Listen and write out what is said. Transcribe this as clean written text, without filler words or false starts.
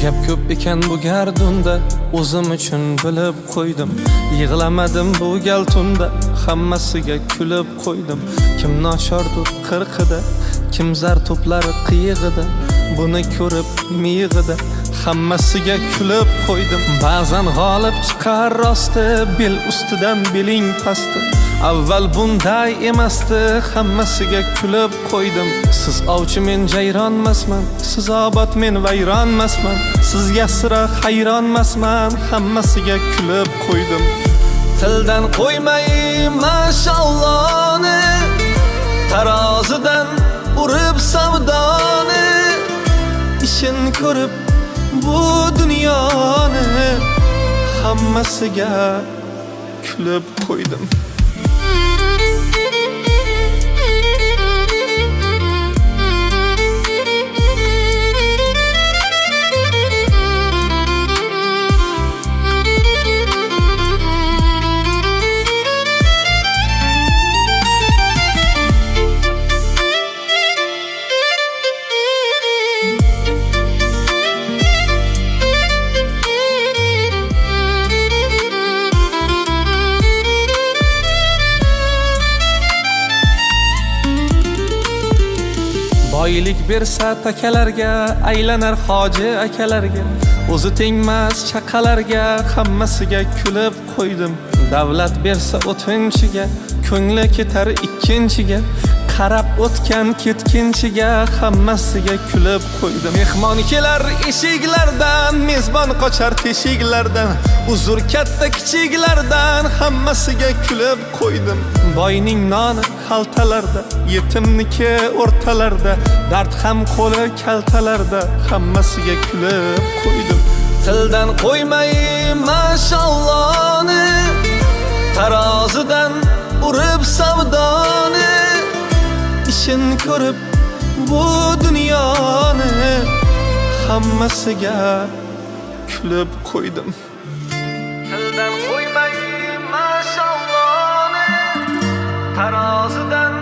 Gap ko'p ekan bu gardunda, o'zim uchun bilib qo'ydim. Yig'lamadim bu gal tunda, hammasiga kulib qo'ydim. Kim nochordur qirqida, kim zar to'plari qiyig'ida, buni ko'rib miyig'ida, hammasiga kulib qo'ydim. Ba'zan g'olib chiqar rosti, bel ustidan beling pasti. Avval bunday emasdi, hammasiga kulib qo'ydim. Siz ovchi, men jayronmasman, siz obod, men vayronmasman. Sizga sira hayronmasman, hammasiga kulib qo'ydim. Tildan qo'ymay mashallohni, tarozidan urib savdoni, ishin ko'rib bu dunyoni, hammasiga kulib qo'ydim. Boylik bersa takalarga, aylanar hoji akalarga, o'zi tengmas chaqalarga, hammasiga kulib qo'ydim. Davlat bersa o'tinchiga, ko'ngli ketar ikkinchiga, qarab o'tgan ketkinchiga, hammasiga kulib qo'ydim. Mehmon kelar eshiklardan, mezbon qochar teshiklardan, uzr katta kichiklardan, hammasiga kulib qo'ydim. Boyning noni xaltalarda, yetimniki o'rtalarda, dard ham qo'li kaltalarda, hammasiga kulib qo'ydim. Tildan qo'ymay mashallohni, tarozidan urib savdoni, ishin ko'rib bu dunyoni, hammasiga kulib qo'ydim. Tildan qo'ymay mashallohni, tarozidan